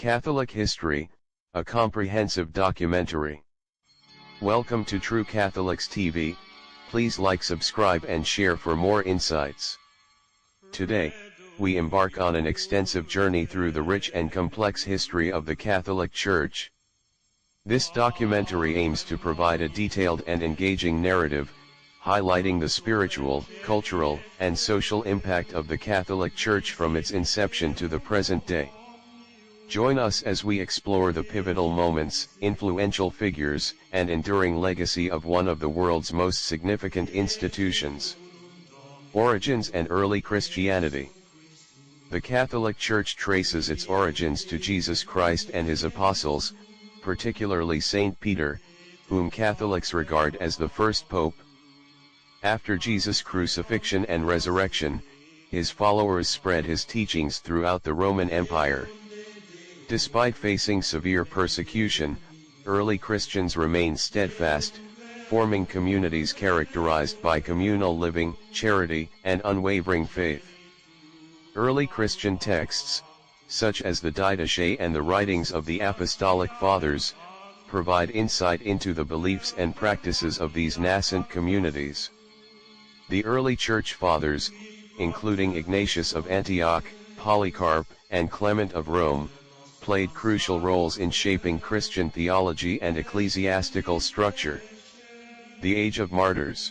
Catholic History, a comprehensive documentary. Welcome to True Catholics TV. Please like, subscribe and share for more insights. Today, we embark on an extensive journey through the rich and complex history of the Catholic Church. This documentary aims to provide a detailed and engaging narrative, highlighting the spiritual, cultural, and social impact of the Catholic Church from its inception to the present day. Join us as we explore the pivotal moments, influential figures, and enduring legacy of one of the world's most significant institutions. Origins and early Christianity. The Catholic Church traces its origins to Jesus Christ and his apostles, particularly Saint Peter, whom Catholics regard as the first pope. After Jesus' crucifixion and resurrection, his followers spread his teachings throughout the Roman Empire. Despite facing severe persecution, early Christians remained steadfast, forming communities characterized by communal living, charity, and unwavering faith. Early Christian texts, such as the Didache and the writings of the Apostolic Fathers, provide insight into the beliefs and practices of these nascent communities. The early Church Fathers, including Ignatius of Antioch, Polycarp, and Clement of Rome, played crucial roles in shaping Christian theology and ecclesiastical structure. The Age of Martyrs.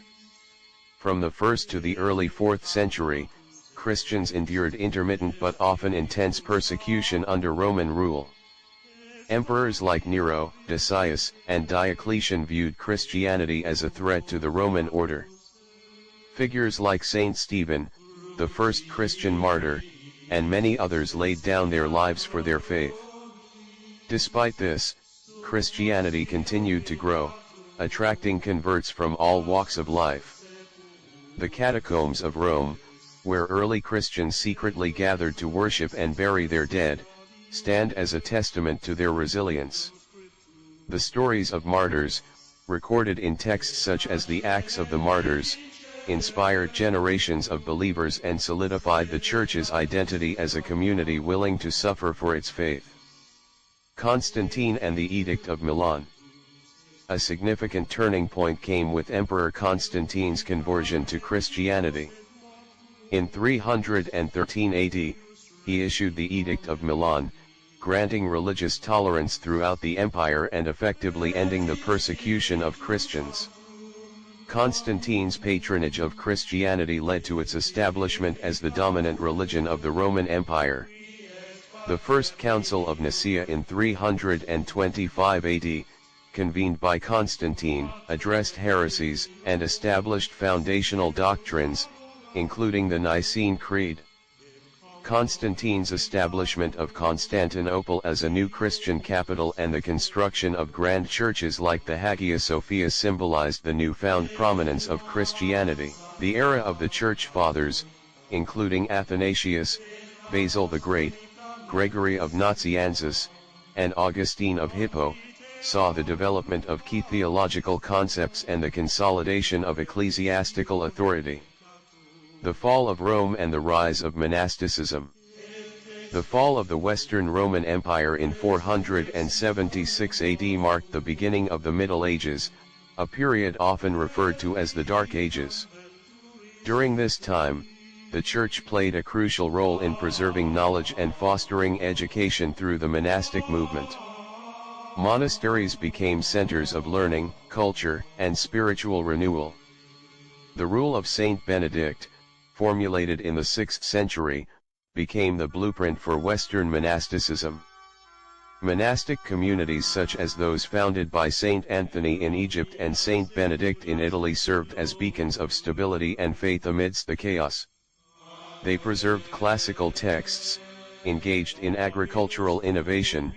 From the 1st to the early 4th century, Christians endured intermittent but often intense persecution under Roman rule. Emperors like Nero, Decius, and Diocletian viewed Christianity as a threat to the Roman order. Figures like Saint Stephen, the first Christian martyr, and many others laid down their lives for their faith. Despite this, Christianity continued to grow, attracting converts from all walks of life. The catacombs of Rome, where early Christians secretly gathered to worship and bury their dead, stand as a testament to their resilience. The stories of martyrs, recorded in texts such as the Acts of the Martyrs, inspired generations of believers and solidified the Church's identity as a community willing to suffer for its faith. Constantine and the Edict of Milan. A significant turning point came with Emperor Constantine's conversion to Christianity. In 313 AD, he issued the Edict of Milan, granting religious tolerance throughout the empire and effectively ending the persecution of Christians. Constantine's patronage of Christianity led to its establishment as the dominant religion of the Roman Empire. The First Council of Nicaea in 325 AD, convened by Constantine, addressed heresies and established foundational doctrines, including the Nicene Creed. Constantine's establishment of Constantinople as a new Christian capital and the construction of grand churches like the Hagia Sophia symbolized the newfound prominence of Christianity. The era of the Church Fathers, including Athanasius, Basil the Great, Gregory of Nazianzus, and Augustine of Hippo, saw the development of key theological concepts and the consolidation of ecclesiastical authority. The fall of Rome and the rise of monasticism. The fall of the Western Roman Empire in 476 AD marked the beginning of the Middle Ages, a period often referred to as the Dark Ages. During this time, the Church played a crucial role in preserving knowledge and fostering education through the monastic movement. Monasteries became centers of learning, culture, and spiritual renewal. The rule of Saint Benedict, formulated in the 6th century, became the blueprint for Western monasticism. Monastic communities such as those founded by Saint Anthony in Egypt and Saint Benedict in Italy served as beacons of stability and faith amidst the chaos. They preserved classical texts, engaged in agricultural innovation,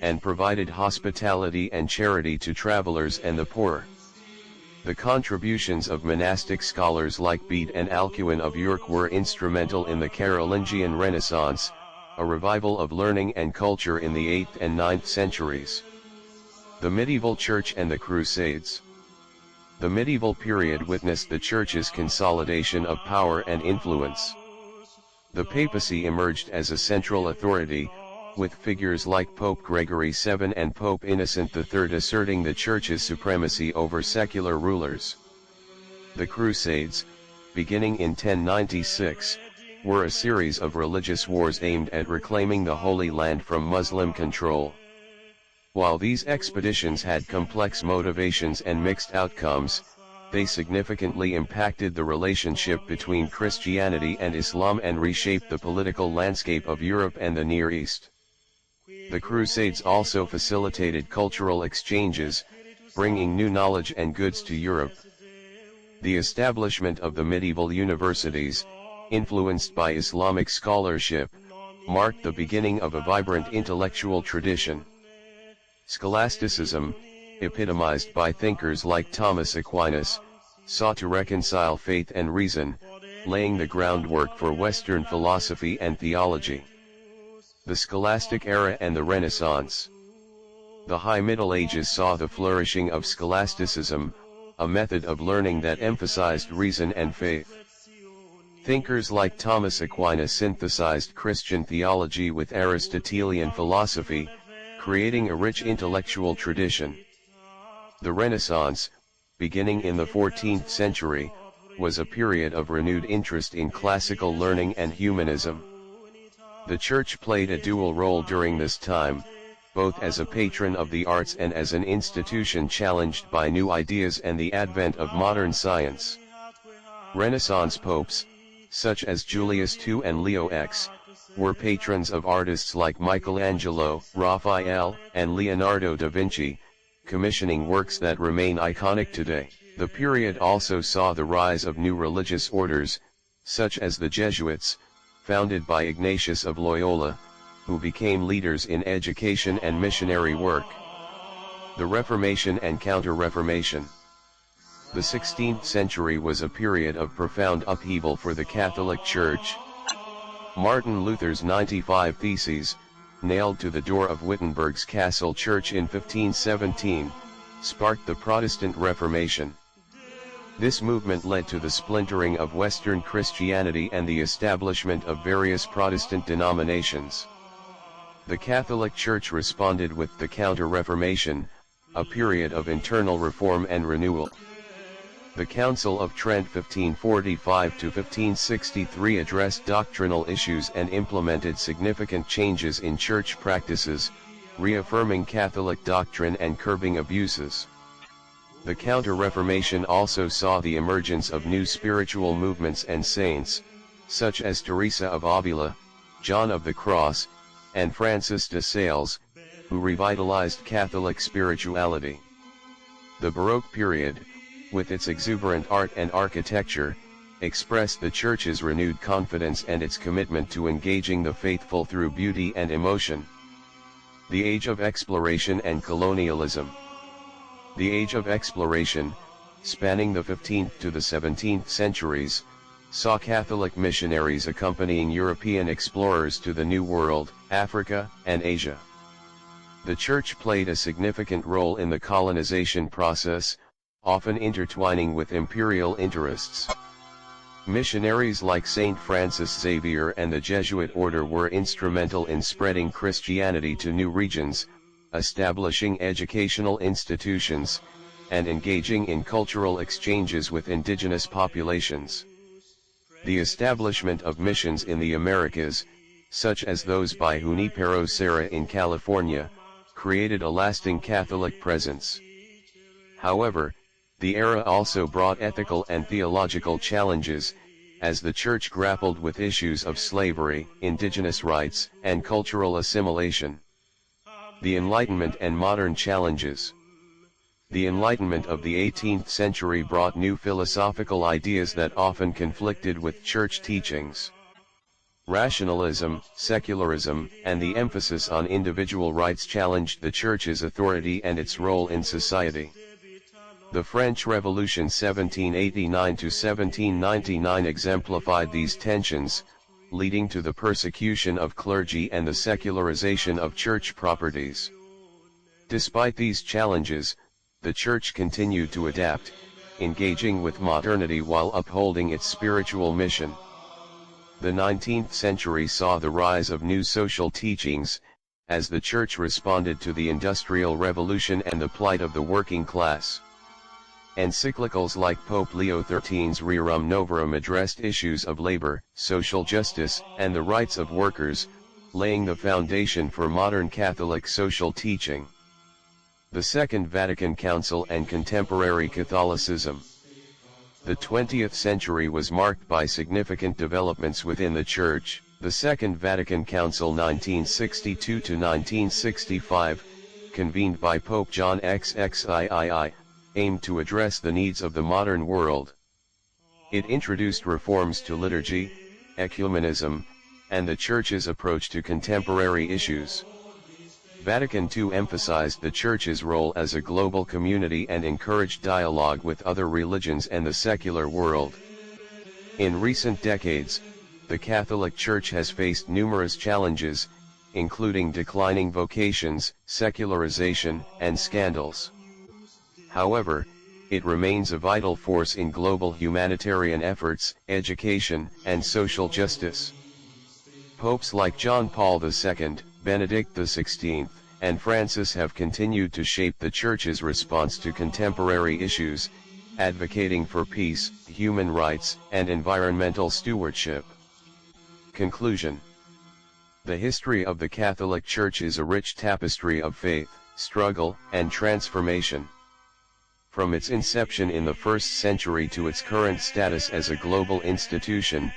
and provided hospitality and charity to travelers and the poor. The contributions of monastic scholars like Bede and Alcuin of York were instrumental in the Carolingian Renaissance, a revival of learning and culture in the 8th and 9th centuries. The medieval Church and the Crusades. The medieval period witnessed the Church's consolidation of power and influence. The papacy emerged as a central authority, with figures like Pope Gregory VII and Pope Innocent III asserting the Church's supremacy over secular rulers. The Crusades, beginning in 1096, were a series of religious wars aimed at reclaiming the Holy Land from Muslim control. While these expeditions had complex motivations and mixed outcomes, they significantly impacted the relationship between Christianity and Islam and reshaped the political landscape of Europe and the Near East. The Crusades also facilitated cultural exchanges, bringing new knowledge and goods to Europe. The establishment of the medieval universities, influenced by Islamic scholarship, marked the beginning of a vibrant intellectual tradition. Scholasticism, epitomized by thinkers like Thomas Aquinas, sought to reconcile faith and reason, laying the groundwork for Western philosophy and theology. The Scholastic Era and the Renaissance. The High Middle Ages saw the flourishing of scholasticism, a method of learning that emphasized reason and faith. Thinkers like Thomas Aquinas synthesized Christian theology with Aristotelian philosophy, creating a rich intellectual tradition. The Renaissance, beginning in the 14th century, was a period of renewed interest in classical learning and humanism. The Church played a dual role during this time, both as a patron of the arts and as an institution challenged by new ideas and the advent of modern science. Renaissance popes, such as Julius II and Leo X, were patrons of artists like Michelangelo, Raphael, and Leonardo da Vinci, commissioning works that remain iconic today. The period also saw the rise of new religious orders, such as the Jesuits, founded by Ignatius of Loyola, who became leaders in education and missionary work. The Reformation and Counter-Reformation. The 16th century was a period of profound upheaval for the Catholic Church. Martin Luther's 95 Theses, nailed to the door of Wittenberg's Castle Church in 1517, sparked the Protestant Reformation. This movement led to the splintering of Western Christianity and the establishment of various Protestant denominations. The Catholic Church responded with the Counter-Reformation, a period of internal reform and renewal. The Council of Trent 1545–1563 addressed doctrinal issues and implemented significant changes in church practices, reaffirming Catholic doctrine and curbing abuses. The Counter-Reformation also saw the emergence of new spiritual movements and saints, such as Teresa of Avila, John of the Cross, and Francis de Sales, who revitalized Catholic spirituality. The Baroque period, with its exuberant art and architecture, expressed the Church's renewed confidence and its commitment to engaging the faithful through beauty and emotion. The Age of Exploration and Colonialism. The Age of Exploration, spanning the 15th to the 17th centuries, saw Catholic missionaries accompanying European explorers to the New World, Africa, and Asia. The Church played a significant role in the colonization process, often intertwining with imperial interests. Missionaries like Saint Francis Xavier and the Jesuit order were instrumental in spreading Christianity to new regions, establishing educational institutions, and engaging in cultural exchanges with indigenous populations. The establishment of missions in the Americas, such as those by Junipero Serra in California, created a lasting Catholic presence. However, the era also brought ethical and theological challenges, as the Church grappled with issues of slavery, indigenous rights, and cultural assimilation. The Enlightenment and modern challenges. The Enlightenment of the 18th century brought new philosophical ideas that often conflicted with Church teachings. Rationalism, secularism, and the emphasis on individual rights challenged the Church's authority and its role in society. The French Revolution 1789–1799 exemplified these tensions, leading to the persecution of clergy and the secularization of church properties. Despite these challenges, the Church continued to adapt, engaging with modernity while upholding its spiritual mission. The 19th century saw the rise of new social teachings, as the Church responded to the Industrial Revolution and the plight of the working class. Encyclicals like Pope Leo XIII's Rerum Novarum addressed issues of labor, social justice, and the rights of workers, laying the foundation for modern Catholic social teaching. The Second Vatican Council and contemporary Catholicism. The 20th century was marked by significant developments within the Church. The Second Vatican Council 1962–1965, convened by Pope John XXIII, aimed to address the needs of the modern world. It introduced reforms to liturgy, ecumenism, and the Church's approach to contemporary issues. Vatican II emphasized the Church's role as a global community and encouraged dialogue with other religions and the secular world. In recent decades, the Catholic Church has faced numerous challenges, including declining vocations, secularization, and scandals. However, it remains a vital force in global humanitarian efforts, education, and social justice. Popes like John Paul II, Benedict XVI, and Francis have continued to shape the Church's response to contemporary issues, advocating for peace, human rights, and environmental stewardship. Conclusion. The history of the Catholic Church is a rich tapestry of faith, struggle, and transformation. From its inception in the 1st century to its current status as a global institution,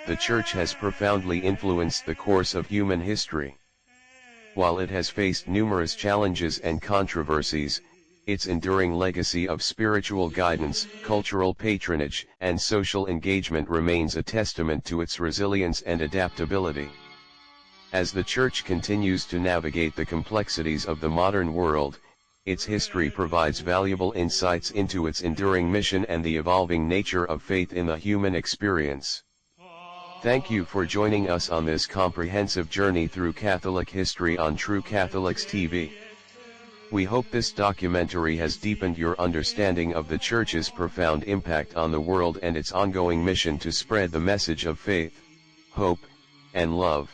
the Church has profoundly influenced the course of human history. While it has faced numerous challenges and controversies, its enduring legacy of spiritual guidance, cultural patronage, and social engagement remains a testament to its resilience and adaptability. As the Church continues to navigate the complexities of the modern world, its history provides valuable insights into its enduring mission and the evolving nature of faith in the human experience. Thank you for joining us on this comprehensive journey through Catholic history on True Catholics TV. We hope this documentary has deepened your understanding of the Church's profound impact on the world and its ongoing mission to spread the message of faith, hope, and love.